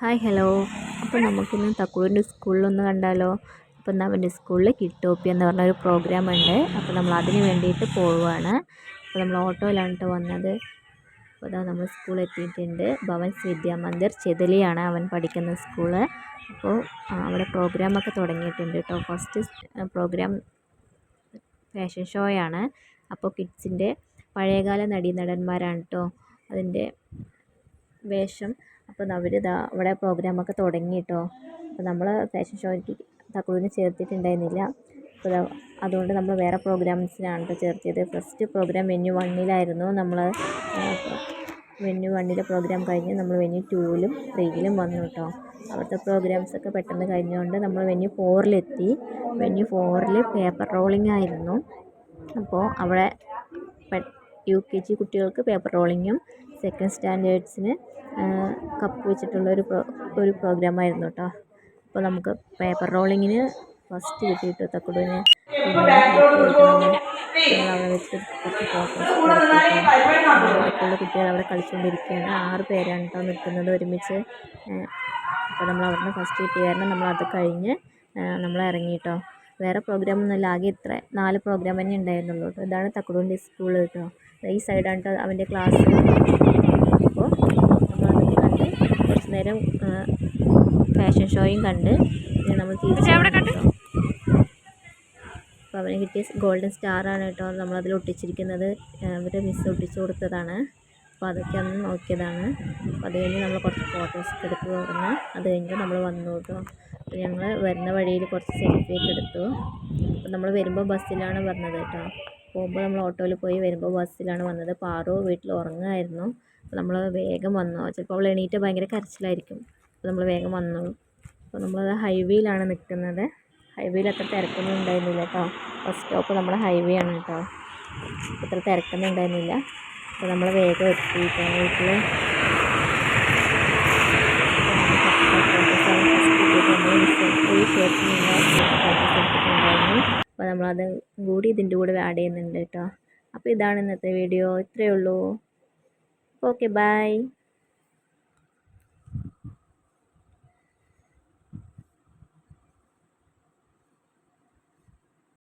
Hi hello. അപ്പോൾ നമുക്കിന്ന് തക്കുവിൻ്റെ സ്കൂളിലൊന്ന് കണ്ടാലോ? അപ്പോൾ ഇന്ന് അവൻ്റെ സ്കൂളിൽ കിഡ്ടോപ്പി എന്ന് പറഞ്ഞൊരു പ്രോഗ്രാം ഉണ്ട്. അപ്പോൾ നമ്മൾ അതിന് വേണ്ടിയിട്ട് പോവുകയാണ്. അപ്പോൾ നമ്മൾ ഓട്ടോയിലാണ് വന്നത്. അപ്പോൾ അതാ നമ്മൾ സ്കൂളിൽ എത്തിയിട്ടുണ്ട്. ഭവൻസ് വിദ്യാമന്ദിർ ചെതലിയാണ് അവൻ പഠിക്കുന്ന സ്കൂള്. അപ്പോൾ അവിടെ പ്രോഗ്രാമൊക്കെ തുടങ്ങിയിട്ടുണ്ട് കേട്ടോ. ഫസ്റ്റ് പ്രോഗ്രാം ഫാഷൻ ഷോയാണ്. അപ്പോൾ കിഡ്സിൻ്റെ പഴയകാല നടീനടന്മാരാണ് കേട്ടോ അതിൻ്റെ വേഷം. അപ്പോൾ അവർ അവിടെ പ്രോഗ്രാമൊക്കെ തുടങ്ങി കേട്ടോ. അപ്പോൾ നമ്മൾ ഫാഷൻ ഷോയ്ക്ക് തക്കുവിനെ ചേർത്തിട്ടുണ്ടായിരുന്നില്ല. അപ്പോൾ അതുകൊണ്ട് നമ്മൾ വേറെ പ്രോഗ്രാംസിനാണ് കേട്ടോ ചേർത്തിയത്. ഫസ്റ്റ് പ്രോഗ്രാം വെന്യൂ 1-ലായിരുന്നു. നമ്മൾ വെന്യൂ 1-ലെ പ്രോഗ്രാം കഴിഞ്ഞ് നമ്മൾ വെന്യൂ 2-ലും 3-ലും വന്നു കേട്ടോ. അവിടുത്തെ പ്രോഗ്രാംസൊക്കെ പെട്ടെന്ന് കഴിഞ്ഞുകൊണ്ട് നമ്മൾ വെന്യൂ 4-ലെത്തി. വെന്യൂ 4-ൽ പേപ്പർ റോളിംഗ് ആയിരുന്നു. അപ്പോൾ അവിടെ UKG കുട്ടികൾക്ക് പേപ്പർ റോളിങ്ങും സെക്കൻഡ് സ്റ്റാൻഡേർഡ്സിന് കപ്പ് വെച്ചിട്ടുള്ള ഒരു പ്രോഗ്രാമായിരുന്നു കേട്ടോ. അപ്പോൾ നമുക്ക് പേപ്പർ റോളിങ്ങിന് ഫസ്റ്റ് കിട്ടിയിട്ട് തക്കുടുവിന് അവിടെ വെച്ച് കുറച്ച് ഫോട്ടോസ് ബാക്കിയുള്ള കുട്ടികൾ അവിടെ കളിച്ചുകൊണ്ടിരിക്കുകയാണ്. 6 പേരാണ് കേട്ടോ നിൽക്കുന്നത് ഒരുമിച്ച്. അപ്പോൾ നമ്മൾ അവിടുന്ന് ഫസ്റ്റ് കിട്ടിയ കാരണം നമ്മളത് കഴിഞ്ഞ് നമ്മൾ ഇറങ്ങി കേട്ടോ. വേറെ പ്രോഗ്രാമൊന്നുമില്ല, ആകെ 4 പ്രോഗ്രാം തന്നെ ഉണ്ടായിരുന്നുള്ളൂ കേട്ടോ. ഇതാണ് തക്കുടുവിൻ്റെ സ്കൂൾ കേട്ടോ. ഈ സൈഡാണ് കേട്ടോ അവൻ്റെ ക്ലാസ്. അപ്പോൾ നമ്മളതൊക്കെ കണ്ട് കുറച്ച് നേരം ഫാഷൻ ഷോയും കണ്ട് പിന്നെ നമ്മൾ തിരിച്ചു കേട്ടോ. അപ്പോൾ അവന് കിട്ടിയ ഗോൾഡൻ സ്റ്റാറാണ് കേട്ടോ നമ്മളതിൽ ഒട്ടിച്ചിരിക്കുന്നത്. അവരുടെ മിസ് ഒട്ടിച്ചു കൊടുത്തതാണ്. അപ്പോൾ അതൊക്കെ അന്ന് നോക്കിയതാണ്. അപ്പോൾ അത് കഴിഞ്ഞ് നമ്മൾ കുറച്ച് ഫോട്ടോസൊക്കെ എടുത്ത് തുറന്ന് അത് കഴിഞ്ഞിട്ട് നമ്മൾ വന്നു കേട്ടോ. അപ്പോൾ ഞങ്ങൾ വരുന്ന വഴിയിൽ കുറച്ച് സെൽഫിയൊക്കെ എടുത്തു. അപ്പോൾ നമ്മൾ വരുമ്പോൾ ബസ്സിലാണ് വന്നത് കേട്ടോ. പോകുമ്പോൾ നമ്മൾ ഓട്ടോയിൽ പോയി, വരുമ്പോൾ ബസ്സിലാണ് വന്നത്. പാറു വീട്ടിൽ ഉറങ്ങുമായിരുന്നു. അപ്പോൾ നമ്മൾ വേഗം വന്നു. ചിലപ്പോൾ അവൾ എണീറ്റ് ഭയങ്കര കരച്ചിലായിരിക്കും. അപ്പോൾ നമ്മൾ വേഗം വന്നു. അപ്പോൾ നമ്മളത് ഹൈവേയിലാണ് നിൽക്കുന്നത്. ഹൈവേയിൽ അത്ര തിരക്കൊന്നും ഉണ്ടായിരുന്നില്ല കേട്ടോ. ഫസ്റ്റ് സ്റ്റോപ്പ് നമ്മുടെ ഹൈവേ ആണ് കേട്ടോ. അത്ര തിരക്കൊന്നും ഉണ്ടായിരുന്നില്ല. അപ്പോൾ നമ്മൾ വേഗം എത്തി കേട്ടോ വീട്ടിൽ. അപ്പോൾ നമ്മളത് കൂടി ഇതിൻ്റെ കൂടെ ആഡ് ചെയ്യുന്നുണ്ട് കേട്ടോ. അപ്പോൾ ഇതാണ് ഇന്നത്തെ വീഡിയോ. ഇത്രയേ ഉള്ളൂ. Okay, by.